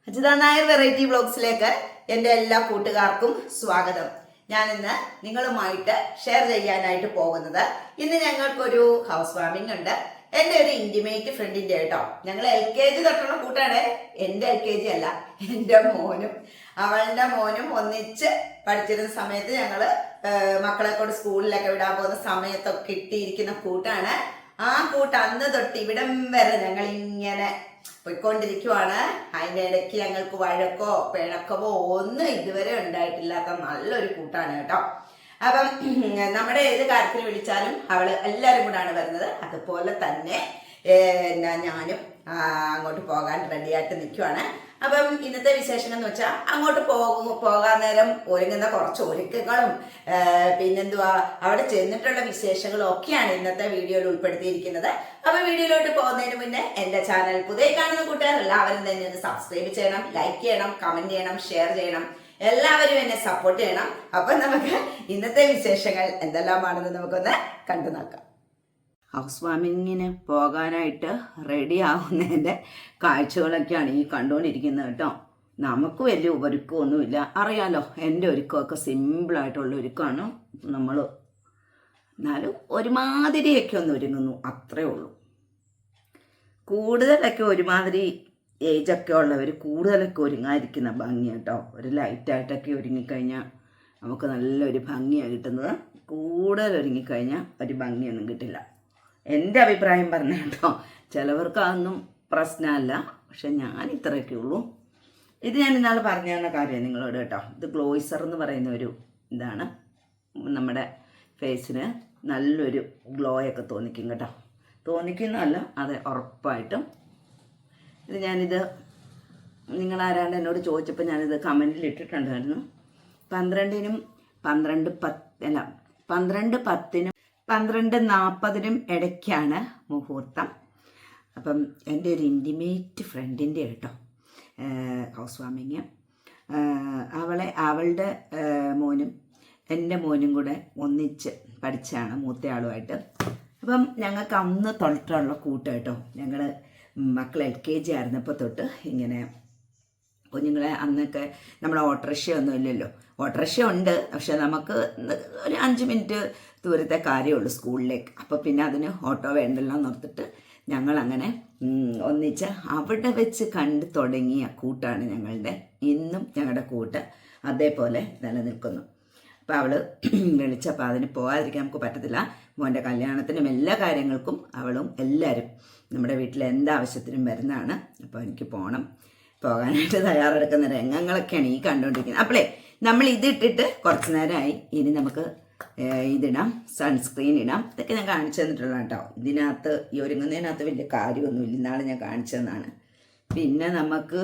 Ajitha Nair variety വ്ലോഗ്സിലേക്ക് എൻ്റെ എല്ലാ കൂട്ടുകാർക്കും സ്വാഗതം. ഞാനിന്ന് നിങ്ങളുമായിട്ട് ഷെയർ ചെയ്യാനായിട്ട് പോകുന്നത്, ഇന്ന് ഞങ്ങൾക്കൊരു ഹൗസ് വാമിംഗ് ഉണ്ട്. എൻ്റെ ഒരു ഇൻറ്റിമേറ്റ് ഫ്രണ്ടിൻ്റെ കേട്ടോ. ഞങ്ങൾ LKG തൊട്ടുള്ള കൂട്ടാണ്. എൻ്റെ LKG അല്ല, എൻ്റെ മോനും അവളുടെ മോനും ഒന്നിച്ച് പഠിച്ചിരുന്ന സമയത്ത് ഞങ്ങൾ മക്കളെ കൊണ്ട് സ്കൂളിലൊക്കെ വിടാൻ പോകുന്ന സമയത്തൊക്കെ കിട്ടിയിരിക്കുന്ന കൂട്ടാണ്. ആ കൂട്ട് അന്ന് തൊട്ട് ഇവിടം വരെ ഞങ്ങൾ ഇങ്ങനെ പോയിക്കൊണ്ടിരിക്കുവാണ്. അതിൻ്റെ ഇടയ്ക്ക് ഞങ്ങൾക്ക് വഴക്കോ പിണക്കമോ ഒന്നും ഇതുവരെ ഉണ്ടായിട്ടില്ലാത്ത നല്ലൊരു കൂട്ടാണ് കേട്ടോ. അപ്പം നമ്മുടെ ഏത് കാര്യത്തിൽ വിളിച്ചാലും അവള് എല്ലാവരും കൂടാണ് വരുന്നത്. അതുപോലെ തന്നെ ഞാനും അങ്ങോട്ട് പോകാൻ റെഡിയായിട്ട് നിൽക്കുവാണ്. അപ്പം ഇന്നത്തെ വിശേഷം എന്ന് വെച്ചാൽ അങ്ങോട്ട് പോകാൻ നേരം ഒരുങ്ങുന്ന കുറച്ച് ഒരുക്കങ്ങളും പിന്നെന്തുവാ അവിടെ ചെന്നിട്ടുള്ള വിശേഷങ്ങളും ഒക്കെയാണ് ഇന്നത്തെ വീഡിയോയിൽ ഉൾപ്പെടുത്തിയിരിക്കുന്നത്. അപ്പൊ വീഡിയോയിലോട്ട് പോകുന്നതിന് മുന്നേ എൻ്റെ ചാനൽ പുതിയ കാണുന്ന കൂട്ടുകാർ എല്ലാവരും തന്നെ ഒന്ന് സബ്സ്ക്രൈബ് ചെയ്യണം, ലൈക്ക് ചെയ്യണം, കമന്റ് ചെയ്യണം, ഷെയർ ചെയ്യണം. എല്ലാവരും എന്നെ സപ്പോർട്ട് ചെയ്യണം. അപ്പൊ നമുക്ക് ഇന്നത്തെ വിശേഷങ്ങൾ എന്തെല്ലാമാണെന്ന് നമുക്കൊന്ന് കണ്ടു നോക്കാം. ഹൗസ് വാമിങ്ങിന് പോകാനായിട്ട് റെഡി ആവുന്നതിൻ്റെ കാഴ്ചകളൊക്കെയാണ് ഈ കണ്ടുകൊണ്ടിരിക്കുന്നത് കേട്ടോ. നമുക്ക് വലിയ ഒരുക്കമൊന്നുമില്ല, അറിയാലോ. എൻ്റെ ഒരുക്കമൊക്കെ സിമ്പിളായിട്ടുള്ള ഒരുക്കമാണ്. നമ്മൾ എന്നാലും ഒരുമാതിരിയൊക്കെ ഒന്ന് ഒരുങ്ങുന്നു, അത്രേ ഉള്ളൂ. കൂടുതലൊക്കെ ഒരുമാതിരി ഏജൊക്കെ ഉള്ളവർ കൂടുതലൊക്കെ ഒരുങ്ങാതിരിക്കുന്ന ഭംഗി കേട്ടോ. ഒരു ലൈറ്റായിട്ടൊക്കെ ഒരുങ്ങിക്കഴിഞ്ഞാൽ നമുക്ക് നല്ലൊരു ഭംഗിയാണ് കിട്ടുന്നത്. കൂടുതൽ ഒരുങ്ങിക്കഴിഞ്ഞാൽ ഒരു ഭംഗിയൊന്നും കിട്ടില്ല. എൻ്റെ അഭിപ്രായം പറഞ്ഞ കേട്ടോ. ചിലവർക്ക് അതൊന്നും പ്രശ്നമല്ല, പക്ഷെ ഞാൻ ഇത്രയൊക്കെ ഉള്ളൂ. ഇത് ഞാൻ ഇന്നാൾ പറഞ്ഞു തന്ന കാര്യം നിങ്ങളോട് കേട്ടോ. ഇത് ഗ്ലോയിസർ എന്ന് പറയുന്ന ഒരു ഇതാണ്. നമ്മുടെ ഫേസിന് നല്ലൊരു ഗ്ലോയൊക്കെ തോന്നിക്കും കേട്ടോ. തോന്നിക്കുന്നതല്ല, അത് ഉറപ്പായിട്ടും. ഞാനിത് നിങ്ങളാരാണ്ട് എന്നോട് ചോദിച്ചപ്പോൾ ഞാനിത് കമൻറ്റിൽ ഇട്ടിട്ടുണ്ടായിരുന്നു. 12-നും 12:10-നും 12:40-നും ഇടയ്ക്കാണ് മുഹൂർത്തം. അപ്പം എൻ്റെ ഒരു ഇൻറ്റിമേറ്റ് ഫ്രണ്ടിൻ്റെ കേട്ടോ ഹൗസ് വാമിങ്. അവളുടെ മോനും എൻ്റെ മോനും കൂടെ ഒന്നിച്ച് പഠിച്ചാണ്, മൂത്തയാളുമായിട്ട്. അപ്പം ഞങ്ങൾക്ക് അന്ന് തൊട്ടുള്ള കൂട്ട് കേട്ടോ. ഞങ്ങൾ മക്കൾ LKG ആയിരുന്നപ്പോൾ തൊട്ട് ഇങ്ങനെ കുഞ്ഞുങ്ങളെ അന്നൊക്കെ നമ്മുടെ ഓട്ടോറിക്ഷ ഒന്നും ഇല്ലല്ലോ. ഓട്ടോറിക്ഷ ഉണ്ട്, പക്ഷെ നമുക്ക് ഒരു 5 മിനിറ്റ് ദൂരത്തെ കാര്യമുള്ളൂ സ്കൂളിലേക്ക്. അപ്പോൾ പിന്നെ അതിന് ഓട്ടോ വേണ്ടല്ലോ എന്നോർത്തിട്ട് ഞങ്ങളങ്ങനെ ഒന്നിച്ച് അവിടെ വെച്ച് കണ്ടു തുടങ്ങിയ കൂട്ടാണ് ഞങ്ങളുടെ. ഇന്നും ഞങ്ങളുടെ കൂട്ട് അതേപോലെ നിലനിൽക്കുന്നു. അപ്പോൾ അവൾ വിളിച്ചപ്പോൾ അതിന് പോകാതിരിക്കാൻ നമുക്ക് പറ്റത്തില്ല. മോൻ്റെ കല്യാണത്തിനും എല്ലാ കാര്യങ്ങൾക്കും അവളും എല്ലാവരും നമ്മുടെ വീട്ടിൽ എന്താവശ്യത്തിനും വരുന്നതാണ്. അപ്പോൾ എനിക്ക് പോകാനായിട്ട് തയ്യാറെടുക്കുന്ന രംഗങ്ങളൊക്കെയാണ് ഈ കണ്ടുകൊണ്ടിരിക്കുന്നത്. അപ്പോളേ നമ്മൾ ഇതിട്ടിട്ട് കുറച്ച് നേരമായി. ഇനി നമുക്ക് ഇതിടാം, സൺസ്ക്രീൻ ഇടാം. ഇതൊക്കെ ഞാൻ കാണിച്ചു തന്നിട്ടുള്ള കേട്ടോ. ഇതിനകത്ത് ഈ ഒരുങ്ങുന്നതിനകത്ത് വലിയ കാര്യമൊന്നുമില്ല, ഇന്നാൾ ഞാൻ കാണിച്ചു തന്നാണ്. പിന്നെ നമുക്ക്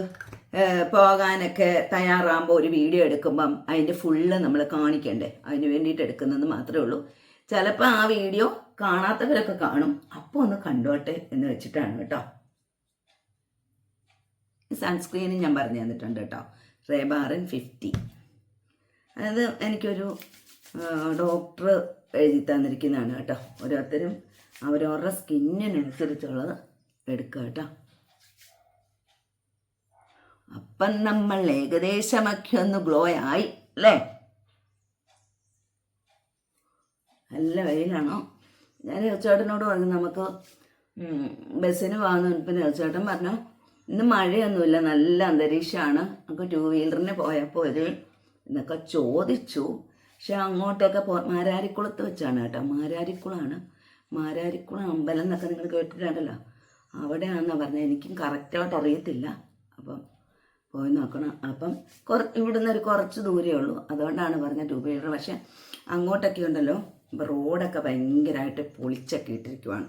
പോകാനൊക്കെ തയ്യാറാകുമ്പോൾ ഒരു വീഡിയോ എടുക്കുമ്പം അതിൻ്റെ ഫുള്ള് നമ്മൾ കാണിക്കണ്ടേ, അതിന് വേണ്ടിയിട്ട് എടുക്കുന്നത് മാത്രമേ ഉള്ളൂ. ചിലപ്പോൾ ആ വീഡിയോ കാണാത്തവരൊക്കെ കാണും, അപ്പോൾ ഒന്ന് കണ്ടോട്ടെ എന്ന് വെച്ചിട്ടാണ് കേട്ടോ. സൺസ്ക്രീനും ഞാൻ പറഞ്ഞു തന്നിട്ടുണ്ട് കേട്ടോ. റേബാറിൻ 50. അത് എനിക്കൊരു ഡോക്ടർ എഴുതി തന്നിരിക്കുന്നതാണ് കേട്ടോ. ഓരോരുത്തരും അവരവരുടെ സ്കിന്നിനനുസരിച്ചുള്ളത് എടുക്കുക കേട്ടോ. അപ്പം നമ്മൾ ഏകദേശമൊക്കെ ഒന്ന് ഗ്ലോ ആയി അല്ലേ? നല്ല വെയിലാണോ? ഞാൻ ചേട്ടനോട് പറഞ്ഞു നമുക്ക് ബസ്സിന് പോകുന്ന. ഇപ്പം ചേട്ടൻ പറഞ്ഞു ഇന്ന് മഴയൊന്നുമില്ല, നല്ല അന്തരീക്ഷമാണ്, നമുക്ക് 2 വീലറിന് പോയപ്പോൾ എന്നൊക്കെ ചോദിച്ചു. പക്ഷെ അങ്ങോട്ടൊക്കെ മാരാരിക്കുളത്ത് വെച്ചാണ് കേട്ടോ. മാരാരിക്കുളം അമ്പലം എന്നൊക്കെ നിങ്ങൾ കേട്ടിട്ടുണ്ടല്ലോ, അവിടെയാണെന്നാണ് പറഞ്ഞത്. എനിക്കും കറക്റ്റായിട്ട് അറിയത്തില്ല. അപ്പം പോയി നോക്കണം. അപ്പം ഇവിടുന്ന് ഒരു കുറച്ച് ദൂരമേ ഉള്ളൂ, അതുകൊണ്ടാണ് പറഞ്ഞത് 2 വീലർ. പക്ഷെ അങ്ങോട്ടൊക്കെ ഉണ്ടല്ലോ റോഡൊക്കെ ഭയങ്കരമായിട്ട് പൊളിച്ചൊക്കെ ഇട്ടിരിക്കുവാണ്.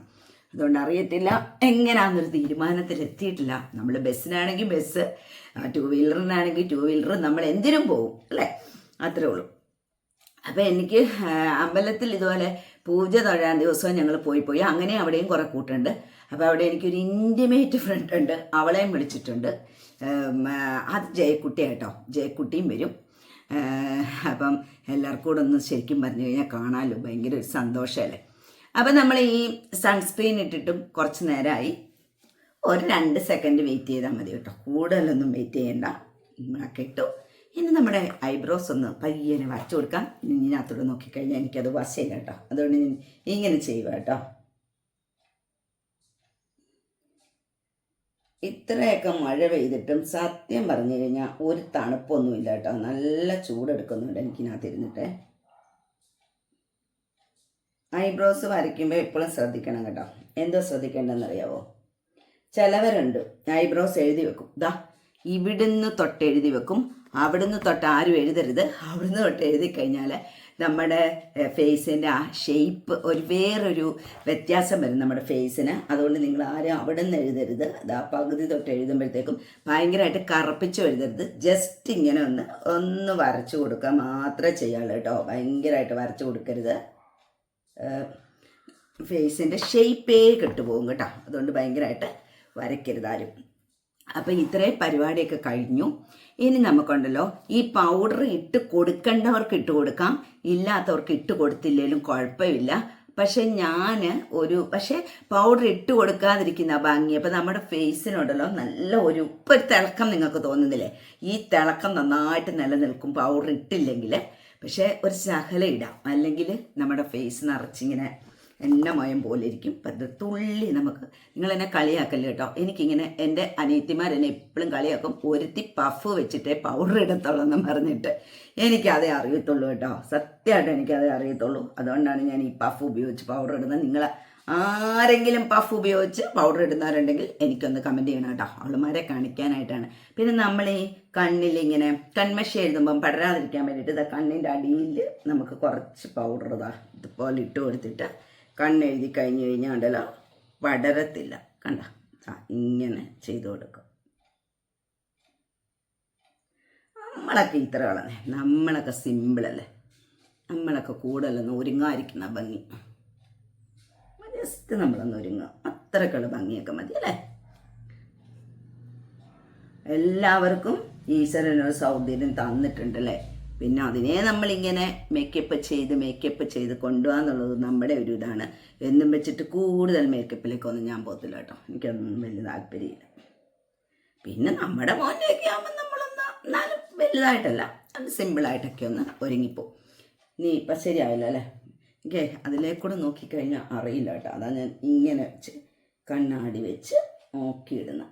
അതുകൊണ്ട് അറിയത്തില്ല, എങ്ങനെയാണെന്നൊരു തീരുമാനത്തിലെത്തിയിട്ടില്ല. നമ്മൾ ബസ്സിനാണെങ്കിൽ ബസ്, 2 വീലറിനാണെങ്കിൽ 2 വീലർ, നമ്മൾ എന്തിനും പോവും അല്ലേ? അത്രേ ഉള്ളൂ. അപ്പം എനിക്ക് അമ്പലത്തിൽ ഇതുപോലെ പൂജ തൊഴാൻ ദിവസവും ഞങ്ങൾ പോയി അങ്ങനെ അവിടെയും കുറേ കൂട്ടുണ്ട്. അപ്പോൾ അവിടെ എനിക്കൊരു ഇൻറ്റിമേറ്റ് ഫ്രണ്ട് ഉണ്ട്, അവളെയും വിളിച്ചിട്ടുണ്ട്. അത് ജയക്കുട്ടിയാട്ടോ, ജയക്കുട്ടിയും വരും. അപ്പം എല്ലാവർക്കും കൂടെ ഒന്ന് ശരിക്കും പറഞ്ഞു കഴിഞ്ഞാൽ കാണാമല്ലോ, ഭയങ്കര ഒരു സന്തോഷമല്ലേ. അപ്പം നമ്മൾ ഈ സൺസ്ക്രീൻ ഇട്ടിട്ടും കുറച്ച് നേരമായി. ഒരു 2 സെക്കൻഡ് വെയിറ്റ് ചെയ്താൽ മതി കേട്ടോ, കൂടുതലൊന്നും വെയിറ്റ് ചെയ്യണ്ട. നമ്മളൊക്കെ ഇട്ടു. ഇനി നമ്മുടെ ഐബ്രോസ് ഒന്ന് പയ്യനെ വരച്ചു കൊടുക്കാം. ഇതിനകത്തോട് നോക്കിക്കഴിഞ്ഞാൽ എനിക്കത് വശയില്ല കേട്ടോ, അതുകൊണ്ട് ഞാൻ ഇങ്ങനെ ചെയ്യുക കേട്ടോ. ഇത്രയൊക്കെ മഴ പെയ്തിട്ടും സത്യം പറഞ്ഞു കഴിഞ്ഞാൽ ഒരു തണുപ്പൊന്നുമില്ല കേട്ടോ, നല്ല ചൂടെടുക്കുന്നുണ്ട് എനിക്കിനകത്തിരുന്നിട്ട്. ഐബ്രോസ് വരയ്ക്കുമ്പോൾ എപ്പോഴും ശ്രദ്ധിക്കണം കേട്ടോ. എന്തോ ശ്രദ്ധിക്കേണ്ടതെന്നറിയാവോ? ചിലവരുണ്ട് ഐബ്രോസ് എഴുതി വെക്കും, ദാ ഇവിടുന്ന് തൊട്ട് എഴുതി വെക്കും, അവിടുന്ന് തൊട്ട് ആരും എഴുതരുത്, അവിടുന്ന് തൊട്ട് എഴുതി കഴിഞ്ഞാൽ നമ്മുടെ ഫേസിൻ്റെ ആ ഷേപ്പ് വേറൊരു വ്യത്യാസം വരും നമ്മുടെ ഫേസിന്. അതുകൊണ്ട് നിങ്ങൾ ആരും അവിടെ നിന്ന് എഴുതരുത്. അതാ പകുതി തൊട്ട് എഴുതുമ്പോഴത്തേക്കും ഭയങ്കരമായിട്ട് കറുപ്പിച്ചും എഴുതരുത്. ജസ്റ്റ് ഇങ്ങനെ ഒന്ന് വരച്ചു കൊടുക്കുക മാത്രമേ ചെയ്യാവുള്ളൂ കേട്ടോ. ഭയങ്കരമായിട്ട് വരച്ചു കൊടുക്കരുത്, ഫേസിൻ്റെ ഷേപ്പേ കെട്ടുപോകും കേട്ടോ. അതുകൊണ്ട് ഭയങ്കരമായിട്ട് വരയ്ക്കരുത് ആരും. അപ്പം ഇത്രയും പരിപാടിയൊക്കെ കഴിഞ്ഞു. ഇനി നമുക്കുണ്ടല്ലോ ഈ പൗഡർ ഇട്ട് കൊടുക്കേണ്ടവർക്ക് ഇട്ട് കൊടുക്കാം, ഇല്ലാത്തവർക്ക് ഇട്ട് കൊടുത്തില്ലെങ്കിലും കുഴപ്പമില്ല. പക്ഷെ പക്ഷേ പൗഡർ ഇട്ട് കൊടുക്കാതിരിക്കുന്ന ഭംഗി. അപ്പം നമ്മുടെ ഫേസിനുണ്ടല്ലോ നല്ല ഒരു തിളക്കം നിങ്ങൾക്ക് തോന്നുന്നില്ലേ? ഈ തിളക്കം നന്നായിട്ട് നിലനിൽക്കും പൗഡർ ഇട്ടില്ലെങ്കിൽ. പക്ഷേ ഒരു ശകലം ഇടാം, അല്ലെങ്കിൽ നമ്മുടെ ഫേസ് നിറച്ചിങ്ങനെ എണ്ണമയം പോലെ ഇരിക്കും. തുള്ളി നമുക്ക്, നിങ്ങളെന്നെ കളിയാക്കല്ലേ കേട്ടോ. എനിക്കിങ്ങനെ എൻ്റെ അനിയത്തിമാരെന്നെ എപ്പോഴും കളിയാക്കും, ഒരുത്തി പഫ് വെച്ചിട്ടേ പൗഡർ ഇടത്തുള്ളൂ എന്ന് പറഞ്ഞിട്ട്. എനിക്കതേ അറിയത്തുള്ളൂ കേട്ടോ, സത്യമായിട്ട് എനിക്കതേ അറിയത്തുള്ളൂ. അതുകൊണ്ടാണ് ഞാൻ ഈ പഫ് ഉപയോഗിച്ച് പൗഡർ ഇടുന്നത്. നിങ്ങൾ ആരെങ്കിലും പഫ് ഉപയോഗിച്ച് പൗഡർ ഇടുന്നവരുണ്ടെങ്കിൽ എനിക്കൊന്ന് കമൻറ്റ് ചെയ്യണം കേട്ടോ, അവളുമാരെ കാണിക്കാനായിട്ടാണ്. പിന്നെ നമ്മൾ ഈ കണ്ണിലിങ്ങനെ കൺമഷി എഴുതുമ്പം പടരാതിരിക്കാൻ വേണ്ടിയിട്ട് കണ്ണിൻ്റെ അടിയിൽ നമുക്ക് കുറച്ച് പൗഡർ ഇതുപോലെ ഇട്ട് കൊടുത്തിട്ട് കണ്ണെഴുതി കഴിഞ്ഞ് കഴിഞ്ഞാൽ ഉണ്ടല്ലോ പടരത്തില്ല. കണ്ട, ഇങ്ങനെ ചെയ്ത് കൊടുക്കും. നമ്മളൊക്കെ ഇത്ര കളഞ്ഞേ, നമ്മളൊക്കെ സിമ്പിളല്ലേ, നമ്മളൊക്കെ കൂടുതലൊന്നും ഒരുങ്ങാതിരിക്കുന്ന ഭംഗി. ജസ്റ്റ് നമ്മളൊന്ന് ഒരുങ്ങുക, അത്രക്കുള്ള ഭംഗിയൊക്കെ മതി അല്ലേ. എല്ലാവർക്കും ഈശ്വരനൊരു സൗന്ദര്യം തന്നിട്ടുണ്ടല്ലേ. പിന്നെ അതിനെ നമ്മളിങ്ങനെ മേക്കപ്പ് ചെയ്ത് കൊണ്ടുപോകാന്നുള്ളത് നമ്മുടെ ഒരു ഇതാണ്. എന്നും വെച്ചിട്ട് കൂടുതൽ മേക്കപ്പിലേക്കൊന്നും ഞാൻ പോകത്തില്ല കേട്ടോ, എനിക്കൊന്നും വലിയ താല്പര്യമില്ല. പിന്നെ നമ്മുടെ മോൻ്റെയൊക്കെ ആകുമ്പോൾ നമ്മളൊന്ന് എന്നാലും വലുതായിട്ടല്ല, അത് സിമ്പിളായിട്ടൊക്കെ ഒന്ന് ഒരുങ്ങിപ്പോവും. നീ ഇപ്പം ശരിയായില്ല അല്ലേ? എനിക്ക് അതിലേക്കൂടെ നോക്കിക്കഴിഞ്ഞാൽ അറിയില്ല കേട്ടോ, അതാ ഞാൻ ഇങ്ങനെ വെച്ച് കണ്ണാടി വെച്ച് നോക്കിയിടുന്ന.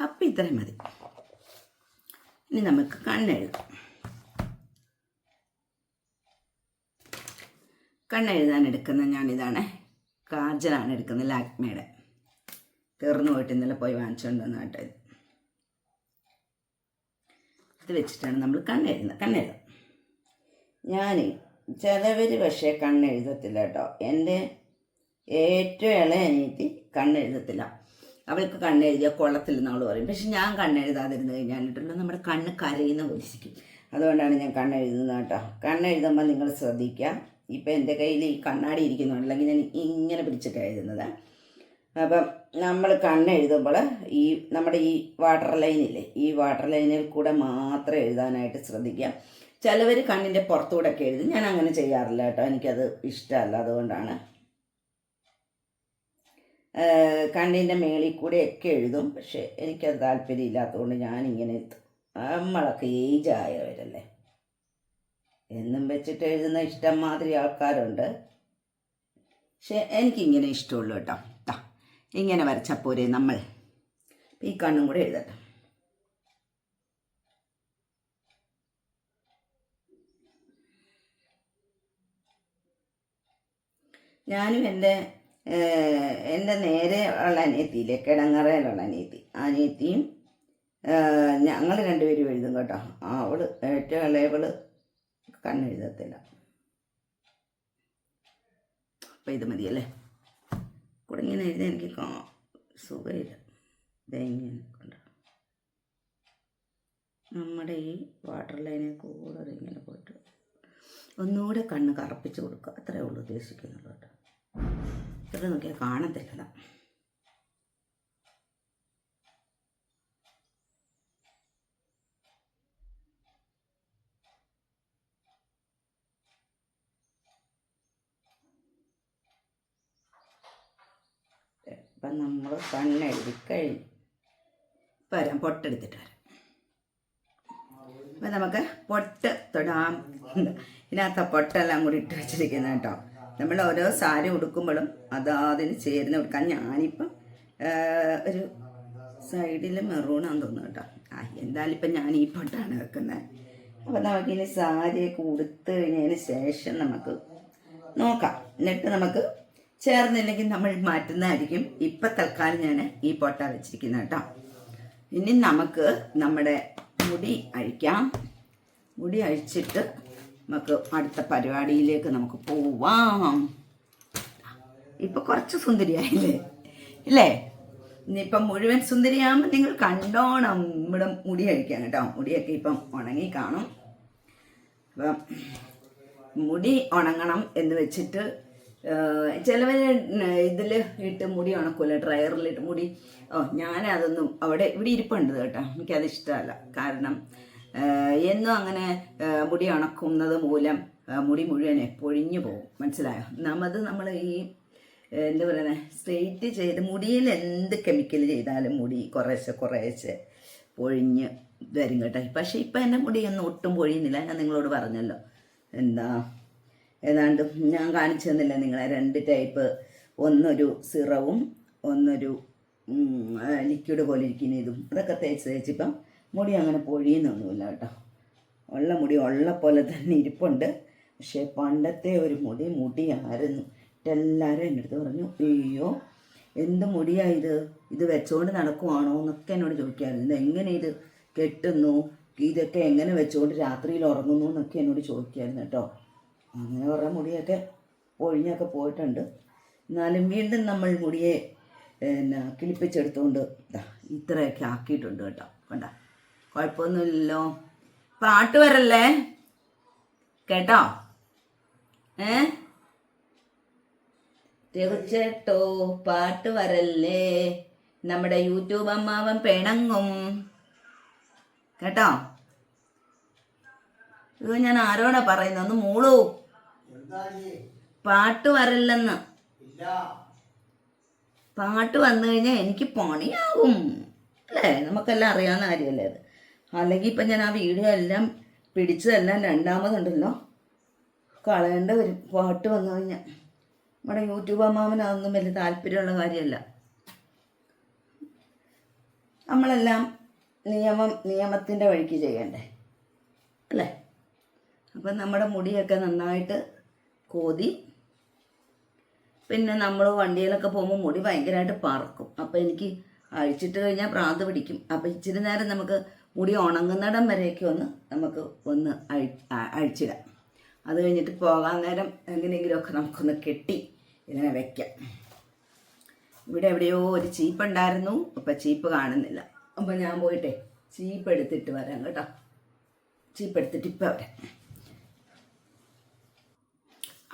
അപ്പം ഇത്രയും മതി. ഇനി നമുക്ക് കണ്ണെഴുതാം. കണ്ണെഴുതാൻ എടുക്കുന്ന ഞാനിതാണ്, കാജലാണ് എടുക്കുന്നത്, ലാക്മേയുടെ. തീർന്നു പോയിട്ട് ഇന്നലെ പോയി വാങ്ങിച്ചുകൊണ്ടുവന്ന കേട്ടോ. ഇത് വെച്ചിട്ടാണ് നമ്മൾ കണ്ണെഴുതാം. ഞാൻ ചിലവർ പക്ഷേ കണ്ണെഴുതത്തില്ല കേട്ടോ. എൻ്റെ ഏറ്റവും ഇളയ അനിയത്തി കണ്ണെഴുതത്തില്ല. അവൾക്ക് കണ്ണെഴുതിയ കൊള്ളത്തില്ലെന്ന് അവൾ പറയും. പക്ഷെ ഞാൻ കണ്ണെഴുതാതിരുന്ന് കഴിഞ്ഞാലിട്ടുള്ള നമ്മുടെ കണ്ണ് കരയുന്ന പോലെ ഇരിക്കും. അതുകൊണ്ടാണ് ഞാൻ കണ്ണെഴുതുന്നത് കേട്ടോ. കണ്ണെഴുതുമ്പോൾ നിങ്ങൾ ശ്രദ്ധിക്കുക. ഇപ്പം എൻ്റെ കയ്യിൽ ഈ കണ്ണാടി ഇരിക്കുന്നുണ്ട്, അല്ലെങ്കിൽ ഞാൻ ഇങ്ങനെ പിടിച്ചിട്ടാണ് എഴുതുന്നത്. അപ്പം നമ്മൾ കണ്ണെഴുതുമ്പോൾ നമ്മുടെ ഈ വാട്ടർ ലൈനില്ലേ, ഈ വാട്ടർ ലൈനിൽ കൂടെ മാത്രം എഴുതാനായിട്ട് ശ്രദ്ധിക്കുക. ചിലവർ കണ്ണിൻ്റെ പുറത്തുകൂടെ ഒക്കെ എഴുതും, ഞാൻ അങ്ങനെ ചെയ്യാറില്ല കേട്ടോ, എനിക്കത് ഇഷ്ടമല്ല. അതുകൊണ്ടാണ് കണ്ണിൻ്റെ മേളിൽ കൂടെയൊക്കെ എഴുതും, പക്ഷേ എനിക്കത് താല്പര്യമില്ലാത്തതുകൊണ്ട് ഞാനിങ്ങനെ എഴുതും. നമ്മളൊക്കെ ഏജ് ആയവരല്ലേ, എന്നും വെച്ചിട്ട് എഴുതുന്ന ഇഷ്ടം മാതിരി ആൾക്കാരുണ്ട്. പക്ഷെ എനിക്കിങ്ങനെ ഇഷ്ടമുള്ളൂ കേട്ടോ. ഇങ്ങനെ വരച്ചാൽ പോരെ നമ്മൾ. ഈ കണ്ണും കൂടെ എഴുതട്ടെ. ഞാനും എൻ്റെ നേരെ ഉള്ള അനിയത്തിയില്ലേ, കിടങ്ങറയിലുള്ള അനിയത്തിയും ഞങ്ങൾ രണ്ടുപേരും എഴുതും കേട്ടോ. അവൾ ഏറ്റവും ഇളയവൾ കണ്ണെഴുതത്തില്ല. അപ്പം ഇത് മതിയല്ലേ, കൂടെ ഇങ്ങനെ എഴുതി എനിക്ക് സുഖമില്ല. ഇതെങ്ങനെ കൊണ്ട് നമ്മുടെ ഈ വാട്ടർ ലൈനിൽ കൂടെ ഇങ്ങനെ പോയിട്ട് ഒന്നുകൂടെ കണ്ണ് കറുപ്പിച്ച് കൊടുക്കുക, അത്രയേ ഉള്ളൂ ഉദ്ദേശിക്കുന്നുള്ളൂ കേട്ടോ. ഇത്ര നോക്കിയാൽ കാണത്തില്ല. ഇപ്പം നമ്മൾ കണ്ണെഴുതി കഴിഞ്ഞു. വരാം, പൊട്ടെടുത്തിട്ട് വരാം. അപ്പം നമുക്ക് പൊട്ട് തൊടാം. ഇതിനകത്ത് പൊട്ടെല്ലാം കൂടി ഇട്ട് വെച്ചിരിക്കുന്നത് കേട്ടോ. നമ്മൾ ഓരോ സാരി ഉടുക്കുമ്പോഴും അതിന് ചേരുന്ന ഉടുക്കാൻ. ഞാനിപ്പം ഒരു സൈഡിൽ മെറൂണാന്ന് തോന്നുന്നു കേട്ടോ. എന്തായാലും ഇപ്പം ഞാൻ ഈ പൊട്ടാണ് വെക്കുന്നത്. അപ്പം നമുക്കിനി സാരിയൊക്കെ ഉടുത്ത് കഴിഞ്ഞതിന് ശേഷം നമുക്ക് നോക്കാം. എന്നിട്ട് നമുക്ക് ചേർന്നില്ലെങ്കിൽ നമ്മൾ മാറ്റുന്നതായിരിക്കും. ഇപ്പം തൽക്കാലം ഞാൻ ഈ പൊട്ട വെച്ചിരിക്കുന്നത് കേട്ടോ. ഇനി നമുക്ക് നമ്മുടെ മുടി അഴിക്കാം. മുടി അഴിച്ചിട്ട് നമുക്ക് അടുത്ത പരിപാടിയിലേക്ക് നമുക്ക് പോവാം. ഇപ്പം കുറച്ച് സുന്ദരിയായില്ലേ ഇല്ലേ? ഇനിയിപ്പം മുഴുവൻ സുന്ദരിയാകുമ്പോൾ നിങ്ങൾ കണ്ടോണം. ഇവിടെ മുടി അഴിക്കാം കേട്ടോ. മുടിയൊക്കെ ഇപ്പം ഉണങ്ങി കാണും. അപ്പം മുടി ഉണങ്ങണം എന്ന് വെച്ചിട്ട് ചിലവർ ഇതിൽ ഇട്ട് മുടി ഉണക്കൂല, ഡ്രയറിലിട്ട് മുടി. ഞാനതൊന്നും ഇവിടെ ഇരിപ്പുണ്ട് കേട്ടോ. എനിക്കത് ഇഷ്ടമല്ല. കാരണം എന്നും അങ്ങനെ മുടി ഉണക്കുന്നത് മൂലം മുടി മുഴുവനെ പൊഴിഞ്ഞു പോകും. മനസ്സിലായോ? നമ്മൾ ഈ എന്താ പറയുന്നത്, സ്ട്രെയിറ്റ് ചെയ്ത് മുടിയിൽ എന്ത് കെമിക്കൽ ചെയ്താലും മുടി കുറേശ്ശെ പൊഴിഞ്ഞ് വരും കേട്ടോ. പക്ഷേ ഇപ്പം എൻ്റെ മുടിയൊന്നും ഒട്ടും പൊഴിയുന്നില്ല. ഞാൻ നിങ്ങളോട് പറഞ്ഞല്ലോ. ഏതാണ്ട് ഞാൻ കാണിച്ചു തന്നില്ല നിങ്ങളെ 2 ടൈപ്പ്. ഒന്നൊരു സിറവും ഒന്നൊരു ലിക്വിഡ് പോലെ ഇരിക്കുന്ന ഇതും. അതൊക്കെ തേച്ചിപ്പം മുടി അങ്ങനെ പൊഴിയുന്നൊന്നുമില്ല കേട്ടോ. ഉള്ള മുടി ഉള്ള പോലെ തന്നെ ഇരിപ്പുണ്ട്. പക്ഷേ പണ്ടത്തെ ഒരു മുടിയായിരുന്നു. എല്ലാവരും എൻ്റെ അടുത്ത് പറഞ്ഞു, അയ്യോ എന്ത് മുടിയാണ് ഇത് വെച്ചുകൊണ്ട് നടക്കുവാണോ എന്നൊക്കെ എന്നോട് ചോദിക്കായിരുന്നു. ഇതെങ്ങനെ ഇത് കെട്ടുന്നു, ഇതൊക്കെ എങ്ങനെ വെച്ചുകൊണ്ട് രാത്രിയിൽ ഉറങ്ങുന്നു എന്നൊക്കെ എന്നോട് ചോദിക്കായിരുന്നു കേട്ടോ. അങ്ങനെ കുറേ മുടിയൊക്കെ പൊഴിഞ്ഞൊക്കെ പോയിട്ടുണ്ട്. എന്നാലും വീണ്ടും നമ്മൾ മുടിയെ കിളിപ്പിച്ചെടുത്തുകൊണ്ട് ഇത്രയൊക്കെ ആക്കിയിട്ടുണ്ട് കേട്ടോ. കണ്ട, കുഴപ്പമൊന്നുമില്ലല്ലോ. പാട്ട് വരല്ലേ കേട്ടോ. രഘുചേട്ടോ പാട്ട് വരല്ലേ, നമ്മുടെ യൂട്യൂബ് അമ്മാവൻ പിണങ്ങും കേട്ടോ. ഇത് ഞാൻ ആരോടാ പറയുന്നത്? ഒന്ന് മൂളൂ. പാട്ട് വരല്ലെന്ന്. പാട്ട് വന്നു കഴിഞ്ഞാൽ എനിക്ക് പണിയാകും അല്ലേ? നമുക്കെല്ലാം അറിയാവുന്ന കാര്യമല്ലേ അത്. അല്ലെങ്കിൽ ഇപ്പം ഞാൻ ആ വീഡിയോ എല്ലാം പിടിച്ചതെല്ലാം രണ്ടാമതുണ്ടല്ലോ കളയേണ്ട വരും. പാട്ട് വന്നു കഴിഞ്ഞാൽ നമ്മുടെ യൂട്യൂബ് അമ്മാവന് അതൊന്നും വലിയ താല്പര്യമുള്ള കാര്യമല്ല. നമ്മളെല്ലാം നിയമത്തിൻ്റെ വഴിക്ക് ചെയ്യണ്ടേ അല്ലേ? അപ്പം നമ്മുടെ മുടിയൊക്കെ നന്നായിട്ട് കോതി. പിന്നെ നമ്മൾ വണ്ടിയിലൊക്കെ പോകുമ്പോൾ മുടി ഭയങ്കരമായിട്ട് പറക്കും. അപ്പം എനിക്ക് അഴിച്ചിട്ട് കഴിഞ്ഞാൽ ഭ്രാന്ത് പിടിക്കും. അപ്പം ഇച്ചിരി നേരം നമുക്ക് മുടി ഉണങ്ങുന്നിടം വരെയൊക്കെ ഒന്ന് അഴിച്ചിടാം. അത് കഴിഞ്ഞിട്ട് പോകാൻ നേരം എങ്ങനെയെങ്കിലുമൊക്കെ നമുക്കൊന്ന് കെട്ടി ഇങ്ങനെ വയ്ക്കാം. ഇവിടെ എവിടെയോ ഒരു ചീപ്പ് ഉണ്ടായിരുന്നു. അപ്പം ചീപ്പ് കാണുന്നില്ല. അപ്പം ഞാൻ പോയിട്ടെ ചീപ്പ് എടുത്തിട്ട് വരാം കേട്ടോ. ചീപ്പ് എടുത്തിട്ട് ഇപ്പം വരാം.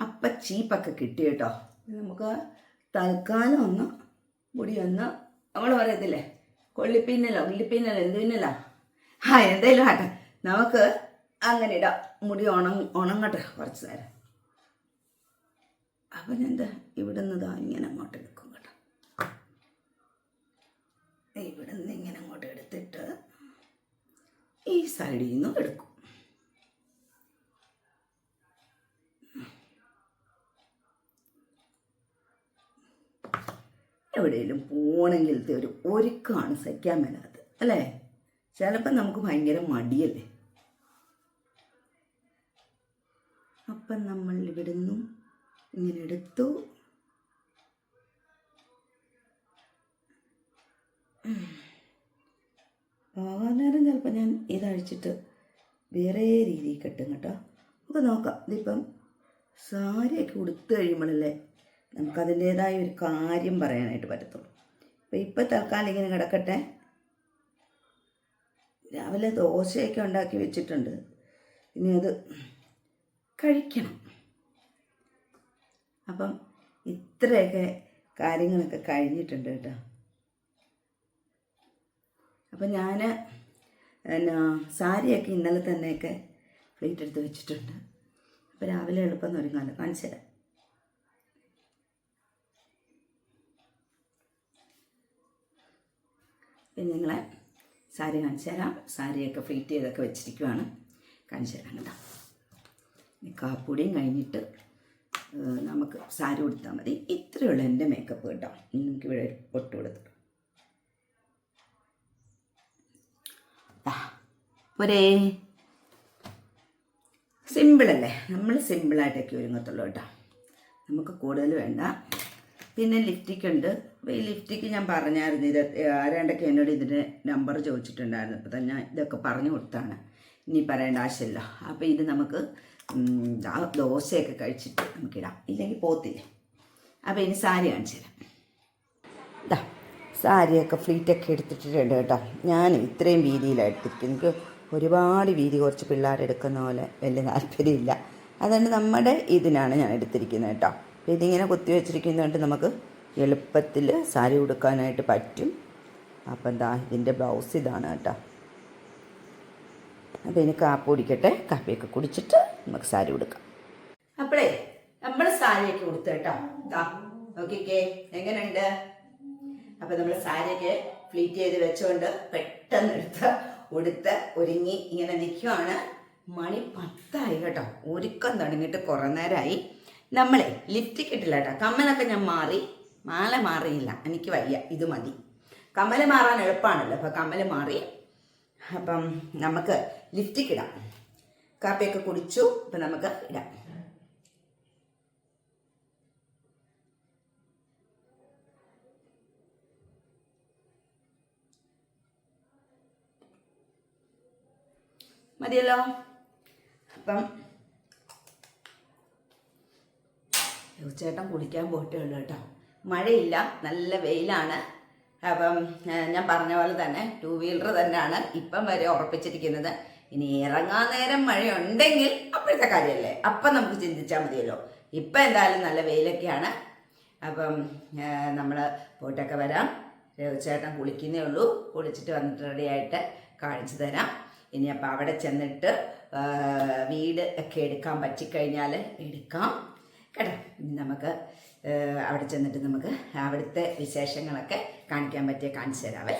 അപ്പം ചീപ്പൊക്കെ കിട്ടി കേട്ടോ. നമുക്ക് തൽക്കാലം ഒന്ന് മുടി നമ്മൾ പറയത്തില്ലേ കൊള്ളിപ്പിന്നലോ എന്ത് പിന്നലോ എന്തായാലും ആട്ടെ, നമുക്ക് അങ്ങനെ ഇടാം. മുടി ഉണങ്ങട്ടെ കുറച്ച് നേരം. അപ്പം എന്താ ഇവിടെ നിന്ന് ഇങ്ങനെ അങ്ങോട്ട് എടുക്കും കേട്ടോ. ഇവിടെ നിന്ന് ഇങ്ങനെ അങ്ങോട്ട് എടുത്തിട്ട് ഈ സൈഡിൽ നിന്നും എടുക്കും. എവിടെയെങ്കിലും പോകണമെങ്കിലത്തെ ഒരു ഒരുക്കമാണ് സഹിക്കാൻ മേലാത്തത് അല്ലേ? ചിലപ്പോൾ നമുക്ക് ഭയങ്കര മടിയല്ലേ. അപ്പം നമ്മൾ ഇവിടുന്ന് ഇങ്ങനെ എടുത്തു. പോകാൻ നേരം ചിലപ്പോൾ ഞാൻ ഇതഴിച്ചിട്ട് വേറെ രീതിയിൽ കെട്ടും കേട്ടോ. നമുക്ക് നോക്കാം. ഇതിപ്പം സാരിയൊക്കെ ഉടുത്ത് കഴിയുമ്പോഴല്ലേ നമുക്കതിൻ്റേതായ ഒരു കാര്യം പറയാനായിട്ട് പറ്റത്തുള്ളൂ. അപ്പം ഇപ്പം തൽക്കാലം ഇങ്ങനെ കിടക്കട്ടെ. രാവിലെ ദോശയൊക്കെ ഉണ്ടാക്കി വെച്ചിട്ടുണ്ട്. ഇനി അത് കഴിക്കണം. അപ്പം ഇത്രയൊക്കെ കാര്യങ്ങളൊക്കെ കഴിഞ്ഞിട്ടുണ്ട് കേട്ടോ. അപ്പം ഞാൻ സാരിയൊക്കെ ഇന്നലെ തന്നെയൊക്കെ പ്ലേറ്റ് എടുത്ത് വെച്ചിട്ടുണ്ട്. അപ്പോൾ രാവിലെ എളുപ്പം ഒരുങ്ങാമല്ലോ. കാണിച്ചു തരാം. പിന്നെ നിങ്ങളെ സാരി കാണിച്ചു തരാം. സാരിയൊക്കെ ഫ്ലീറ്റ് ചെയ്തൊക്കെ വെച്ചിരിക്കുവാണ്, കാണിച്ചു തരാം കേട്ടോ. കാപ്പുടിയും കഴിഞ്ഞിട്ട് നമുക്ക് സാരി കൊടുത്താൽ മതി. ഇത്രയുള്ള എൻ്റെ മേക്കപ്പ് കേട്ടോ. ഇനി നമുക്കിവിടെ ഒരു പൊട്ട് കൊടുത്തു ഒരേ സിമ്പിളല്ലേ, നമ്മൾ സിമ്പിളായിട്ടൊക്കെ ഒരുങ്ങത്തുള്ളൂ കേട്ടോ. നമുക്ക് കൂടുതൽ വേണ്ട. പിന്നെ ലിപ്സ്റ്റിക് ഉണ്ട്. അപ്പോൾ ഈ ലിപ്സ്റ്റിക്ക് ഞാൻ പറഞ്ഞായിരുന്നു, ഇത് ആരാണ്ടൊക്കെ എന്നോട് ഇതിൻ്റെ നമ്പർ ചോദിച്ചിട്ടുണ്ടായിരുന്നു. അപ്പോൾ തന്നെ ഇതൊക്കെ പറഞ്ഞു കൊടുത്താണ്, ഇനി പറയേണ്ട ആവശ്യമില്ല. അപ്പോൾ ഇത് നമുക്ക് ദോശയൊക്കെ കഴിച്ചിട്ട് നമുക്കിടാം, ഇല്ലെങ്കിൽ പോത്തില്ലേ. അപ്പോൾ ഇനി സാരി കാണിച്ചു തരാം. ഇതാ സാരിയൊക്കെ ഫ്ലീറ്റൊക്കെ എടുത്തിട്ടുണ്ട് കേട്ടോ. ഞാൻ ഇത്രയും വീതിയിലാണ് എടുത്തിരിക്കുന്നത്. എനിക്ക് ഒരുപാട് വീതി കുറച്ച് പിള്ളേരെടുക്കുന്ന പോലെ വലിയ താല്പര്യമില്ല. അതുകൊണ്ട് നമ്മുടെ ഇതിനാണ് ഞാൻ എടുത്തിരിക്കുന്നത് കേട്ടോ. അപ്പോൾ ഇതിങ്ങനെ കുത്തി വെച്ചിരിക്കുന്നതുകൊണ്ട് നമുക്ക് എളുപ്പത്തിൽ സാരി ഉടുക്കാനായിട്ട് പറ്റും. അപ്പം എന്താ ഇതിൻ്റെ ബ്ലൗസ് ഇതാണ് കേട്ടോ. അപ്പോൾ ഇനി കാപ്പി കുടിക്കട്ടെ. കാപ്പിയൊക്കെ കുടിച്ചിട്ട് നമുക്ക് സാരി ഉടുക്കാം. അപ്പോഴേ നമ്മൾ സാരിയൊക്കെ ഉടുത്ത് കേട്ടോ. നോക്കിക്കേ എങ്ങനെയുണ്ട്. അപ്പം നമ്മൾ സാരിയൊക്കെ ഫ്ലീറ്റ് ചെയ്ത് വെച്ചുകൊണ്ട് പെട്ടെന്ന് ഉടുത്ത് ഒരുങ്ങി ഇങ്ങനെ നിൽക്കുവാണ്. മണി 10 കേട്ടോ. ഒരുക്കം തുടങ്ങിയിട്ട് കുറേ നേരമായി. നമ്മളെ ലിപ്സ്റ്റിക് ഇട്ടില്ല കേട്ടോ. കമ്മലൊക്കെ ഞാൻ മാറി, മാല മാറിയില്ല, എനിക്ക് വയ്യ, ഇത് മതി. കമ്മൽ മാറാൻ എളുപ്പമാണല്ലോ, അപ്പോൾ കമ്മൽ മാറി. അപ്പം നമുക്ക് ലിപ്സ്റ്റിക് ഇടാം. കാപ്പിയൊക്കെ കുടിച്ചു, അപ്പം നമുക്ക് ഇടാം. മതിയല്ലോ. അപ്പം ചേട്ടൻ കുളിക്കാൻ പോയിട്ടേ ഉള്ളൂ കേട്ടോ. മഴയില്ല, നല്ല വെയിലാണ്. അപ്പം ഞാൻ പറഞ്ഞ പോലെ തന്നെ 2 വീലർ തന്നെയാണ് ഇപ്പം വരെ ഉറപ്പിച്ചിരിക്കുന്നത്. ഇനി ഇറങ്ങാൻ നേരം മഴയുണ്ടെങ്കിൽ അപ്പോഴത്തെ കാര്യമല്ലേ, അപ്പം നമുക്ക് ചിന്തിച്ചാൽ മതിയല്ലോ. ഇപ്പം എന്തായാലും നല്ല വെയിലൊക്കെയാണ്. അപ്പം നമ്മൾ പോയിട്ടൊക്കെ വരാം. ചേട്ടൻ കുളിക്കുന്നേ ഉള്ളൂ. കുളിച്ചിട്ട് വന്നിട്ട് റെഡിയായിട്ട് കാണിച്ചു തരാം. ഇനി അപ്പം അവിടെ ചെന്നിട്ട് വീട് ഒക്കെ എടുക്കാൻ പറ്റിക്കഴിഞ്ഞാൽ എടുക്കാം കേട്ടോ. ഇനി നമുക്ക് അവിടെ ചെന്നിട്ട് നമുക്ക് അവിടുത്തെ വിശേഷങ്ങളൊക്കെ കാണിക്കാൻ പറ്റിയ കാണിച്ചു തരാവേ.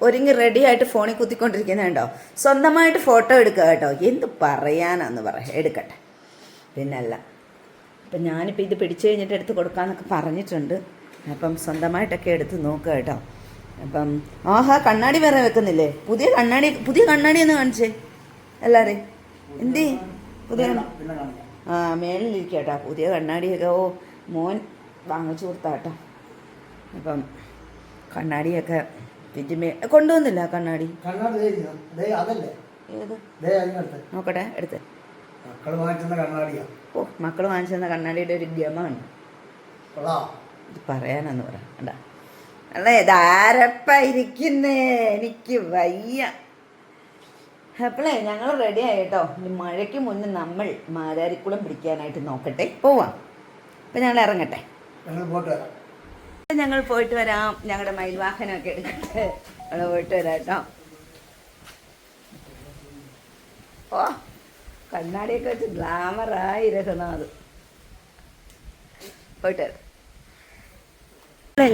ഒരുങ്ങി റെഡി ആയിട്ട് ഫോണിൽ കുത്തിക്കൊണ്ടിരിക്കുന്നുണ്ടോ. സ്വന്തമായിട്ട് ഫോട്ടോ എടുക്കുക കേട്ടോ. എന്ത് പറയാനാന്ന് എടുക്കട്ടെ, പിന്നല്ല. അപ്പം ഞാനിപ്പോൾ ഇത് പിടിച്ചു കഴിഞ്ഞിട്ട് എടുത്ത് കൊടുക്കാമെന്നൊക്കെ പറഞ്ഞിട്ടുണ്ട്. അപ്പം സ്വന്തമായിട്ടൊക്കെ എടുത്ത് നോക്കുക കേട്ടോ. അപ്പം ആഹാ, കണ്ണാടി വേറെ വെക്കുന്നില്ലേ? പുതിയ കണ്ണാടി ഒന്ന് കാണിച്ചേ എല്ലാവരെയും. എന്തേ പുതിയ മേളിലിരിക്കുക കേട്ടോ പുതിയ കണ്ണാടിയൊക്കെ. ഓ മോൻ വാങ്ങിച്ചു കൊടുത്താട്ടോ. അപ്പം കണ്ണാടിയൊക്കെ പിറ്റുമേ കൊണ്ടുവന്നില്ല. കണ്ണാടി ഏത് നോക്കട്ടെ എടുത്ത്. ഓ മക്കൾ വാങ്ങിച്ചു തന്ന കണ്ണാടിയുടെ ഒരു ഗമമാണ്. ഇത് പറയാനാന്ന് പറ. അല്ലേ ധാരപ്പായിരിക്കുന്നേ, എനിക്ക് വയ്യ. അപ്പോളേ ഞങ്ങൾ റെഡി ആയിട്ടോ. ഇനി മഴയ്ക്ക് മുന്നേ നമ്മൾ മാരാരിക്കുളം പിടിക്കാനായിട്ട് നോക്കട്ടെ, പോവാം. അപ്പം ഞങ്ങൾ ഇറങ്ങട്ടെ, ഞങ്ങൾ പോയിട്ട് വരാം. ഞങ്ങളുടെ മയിൽവാഹനമൊക്കെ എടുക്കട്ടെ, ഞങ്ങൾ പോയിട്ട് വരാം കേട്ടോ. ഓ കണ്ണാടിയൊക്കെ വെച്ച് ഗ്ലാമറായി രഘുനാഥ്. പോയിട്ട് വരാം.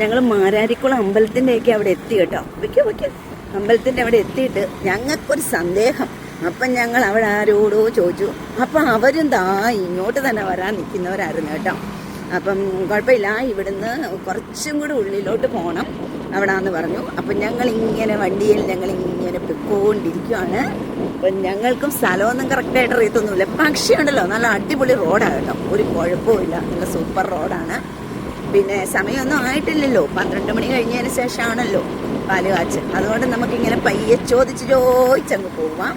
ഞങ്ങൾ മാരാരിക്കുളം അമ്പലത്തിൻ്റെയൊക്കെ അവിടെ എത്തി കേട്ടോ. വയ്ക്കും അമ്പലത്തിൻ്റെ അവിടെ എത്തിയിട്ട് ഞങ്ങൾക്കൊരു സന്ദേഹം. അപ്പം ഞങ്ങൾ അവിടെ ആരോടോ ചോദിച്ചു. അപ്പം അവരും ഇങ്ങോട്ട് തന്നെ വരാൻ നിൽക്കുന്നവരായിരുന്നു കേട്ടോ. അപ്പം കുഴപ്പമില്ല, ഇവിടുന്ന് കുറച്ചും കൂടി ഉള്ളിലോട്ട് പോകണം അവിടാന്ന് പറഞ്ഞു. അപ്പം ഞങ്ങളിങ്ങനെ വണ്ടിയിൽ ഞങ്ങളിങ്ങനെ പൊയ്ക്കൊണ്ടിരിക്കുകയാണ്. അപ്പം ഞങ്ങൾക്കും സ്ഥലമൊന്നും കറക്റ്റായിട്ട് അറിയത്തൊന്നുമില്ല. പക്ഷേ ഉണ്ടല്ലോ നല്ല അടിപൊളി റോഡാണ് കേട്ടോ, ഒരു കുഴപ്പമില്ല, നല്ല സൂപ്പർ റോഡാണ്. പിന്നെ സമയമൊന്നും ആയിട്ടില്ലല്ലോ, 12 മണി കഴിഞ്ഞതിന് ശേഷമാണല്ലോ പാലുകാച്ച്. അതുകൊണ്ട് നമുക്കിങ്ങനെ പയ്യെ ചോദിച്ചങ്ങ് പോവാം.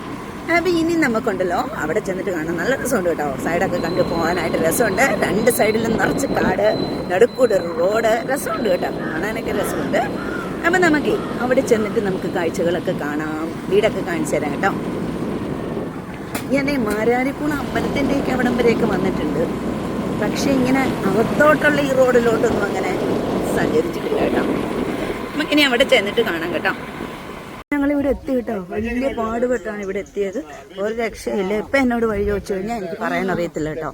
അപ്പം ഇനി നമുക്കുണ്ടല്ലോ അവിടെ ചെന്നിട്ട് കാണാം. നല്ല രസമുണ്ട് കേട്ടോ, സൈഡൊക്കെ കണ്ടു പോകാനായിട്ട് രസമുണ്ട്. 2 സൈഡിലും നിറച്ച് കാട്, നടുക്കൂടെ റോഡ്, രസമുണ്ട് കേട്ടോ, കാണാനൊക്കെ രസമുണ്ട്. അപ്പം നമുക്ക് അവിടെ ചെന്നിട്ട് നമുക്ക് കാഴ്ചകളൊക്കെ കാണാം. വീടൊക്കെ കാണിച്ചു തരാം കേട്ടോ. ഞാൻ മാരാരിക്കുളം അമ്പലത്തിൻ്റെയൊക്കെ അവിടം വരെയൊക്കെ വന്നിട്ടുണ്ട്. പക്ഷേ ഇങ്ങനെ അകത്തോട്ടുള്ള ഈ റോഡിലോട്ടൊന്നും അങ്ങനെ സഞ്ചരിച്ചിട്ടില്ല കേട്ടോ. നമുക്കിനി അവിടെ ചെന്നിട്ട് കാണാം കേട്ടോ. ഞങ്ങളിവിടെ എത്തി കേട്ടോ. വലിയ പാടുപെട്ടാണ് ഇവിടെ എത്തിയത്, ഒരു രക്ഷയില്ല. ഇപ്പം എന്നോട് വഴി ചോദിച്ചു കഴിഞ്ഞാൽ എനിക്ക് പറയാൻ അറിയത്തില്ല കേട്ടോ.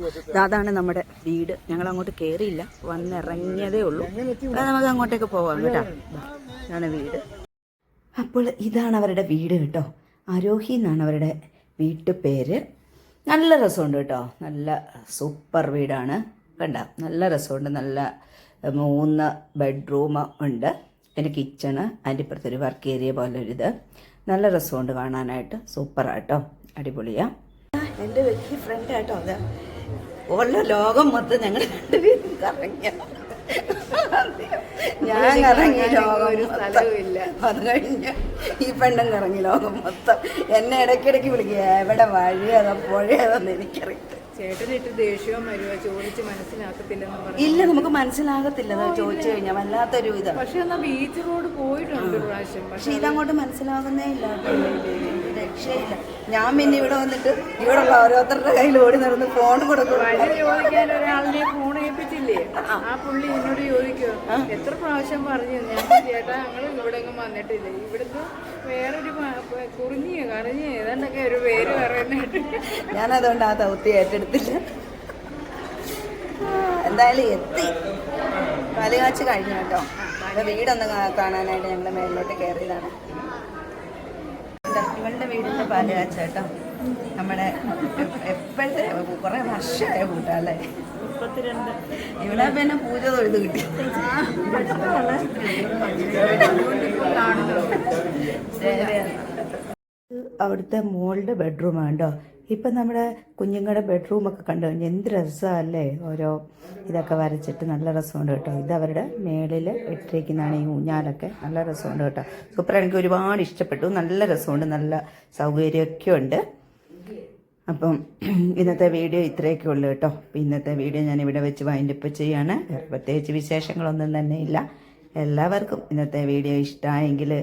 അതാണ് നമ്മുടെ വീട്. ഞങ്ങൾ അങ്ങോട്ട് കയറിയില്ല, വന്നിറങ്ങിയതേ ഉള്ളൂ. നമുക്ക് അങ്ങോട്ടേക്ക് പോവാം കേട്ടോ. ഇതാണ് വീട്. അപ്പോൾ ഇതാണ് അവരുടെ വീട് കേട്ടോ. ആരോഹി എന്നാണ് അവരുടെ വീട്ടുപേര്. നല്ല രസമുണ്ട് കേട്ടോ. നല്ല സൂപ്പർ വീടാണ്. കണ്ട നല്ല രസമുണ്ട്. നല്ല 3 ബെഡ്റൂം ഉണ്ട്. പിന്നെ കിച്ചണ്, അതിൻ്റെ ഇപ്പുറത്തൊരു വർക്ക് ഏരിയ പോലെ ഒരിത്. നല്ല രസമുണ്ട് കാണാനായിട്ട്. സൂപ്പറാട്ടോ, അടിപൊളിയാണ്. എൻ്റെ വലിയ ഫ്രണ്ട് കേട്ടോ. അത് ഉള്ള ലോകം മൊത്തം ഞങ്ങൾ രണ്ടുപേരും കറങ്ങിയ. ഞാൻ കറങ്ങി ലോകം സ്ഥലവുമില്ല. അത് കഴിഞ്ഞ് ഈ പെണ്ണും കറങ്ങി ലോകം മൊത്തം. എന്നെ ഇടയ്ക്കിടയ്ക്ക് വിളിക്കുക, എവിടെ വഴി അതോ പുഴയതെന്ന് എനിക്കറിയില്ല. ചേട്ടനിട്ട് ദേഷ്യവും വരുവോ, ചോദിച്ച് മനസ്സിലാക്കത്തില്ലെന്ന് പറഞ്ഞു. ഇല്ല, നമുക്ക് മനസ്സിലാകത്തില്ല ചോദിച്ചു കഴിഞ്ഞാൽ. വല്ലാത്തൊരു ഇതാണ്. പക്ഷെ എന്നാ ബീച്ച് റോഡ് പോയിട്ടുണ്ട് പ്രാവശ്യം. പക്ഷെ ഇതങ്ങോട്ട് മനസ്സിലാകുന്നേ ഇല്ല, രക്ഷയില്ല. ഞാൻ പിന്നെ ഇവിടെ വന്നിട്ട് ഇവിടെ ഉള്ള ഓരോരുത്തരുടെ കയ്യിൽ ഓടി നടന്ന് ഫോൺ കൊടുക്കും. ചോദിക്കാൻ ഒരാളിനെ ഫോൺ ഏൽപ്പിച്ചില്ലേ, ആ പുള്ളി എന്നോട് ചോദിക്കുവോ എത്ര പ്രാവശ്യം പറഞ്ഞു. ഞാൻ ചേട്ടാ ഞങ്ങൾ ഇവിടെ ഒന്നും വന്നിട്ടില്ല, ഇവിടുന്ന് വേറൊരു കുറിഞ്ഞിയോ കറിഞ്ഞോ ഏതാണ്ടൊക്കെ ഒരു പേര് പറയുന്നതായിട്ട്. ഞാനതുകൊണ്ട് ആ ദൗത്യം ഏറ്റെടുത്തില്ല. എന്തായാലും എത്തി. പാലുകാച്ച് കഴിഞ്ഞു കേട്ടോ. വീടൊന്ന് കാണാനായിട്ട് ഞങ്ങൾ മേളിലോട്ട് കയറിയതാണ്. ഇവളുടെ വീടിൻ്റെ പാലുകാച്ച കേട്ടോ. നമ്മുടെ എപ്പോഴത്തെ കുറേ വർഷമായ കൂട്ടല്ലേ. 32. ഇവിടെ പിന്നെ പൂജ തൊഴുത് കിട്ടി. അവിടുത്തെ മോളുടെ ബെഡ്റൂമാണ് കേട്ടോ. ഇപ്പം നമ്മുടെ കുഞ്ഞുങ്ങളുടെ ബെഡ്റൂമൊക്കെ കണ്ടു കഴിഞ്ഞാൽ എന്ത് രസമല്ലേ. ഓരോ ഇതൊക്കെ വരച്ചിട്ട് നല്ല രസമുണ്ട് കേട്ടോ. ഇതവരുടെ മേളിൽ ഇട്ടിരിക്കുന്നതാണ് ഈ ഊഞ്ഞാലൊക്കെ. നല്ല രസമുണ്ട് കേട്ടോ. സൂപ്പർ. എനിക്ക് ഒരുപാട് ഇഷ്ടപ്പെട്ടു. നല്ല രസമുണ്ട്, നല്ല സൗകര്യമൊക്കെ ഉണ്ട്. അപ്പം ഇന്നത്തെ വീഡിയോ ഇത്രയൊക്കെ ഉള്ളൂ കേട്ടോ. ഇന്നത്തെ വീഡിയോ ഞാൻ ഇവിടെ വെച്ച് വൈൻഡപ്പ് ചെയ്യാണ്. പ്രത്യേകിച്ച് വിശേഷങ്ങളൊന്നും തന്നെ ഇല്ല. എല്ലാവർക്കും ഇന്നത്തെ വീഡിയോ ഇഷ്ടമായെങ്കിൽ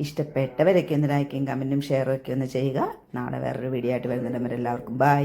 ഇഷ്ടപ്പെട്ടവരൊക്കെ ഒന്ന് ലൈക്കും കമൻറ്റും ഷെയറും ഒക്കെ ഒന്ന് ചെയ്യുക. നാളെ വേറൊരു വീഡിയോ ആയിട്ട് വരുന്നുണ്ടെങ്കിൽ എല്ലാവർക്കും ബൈ.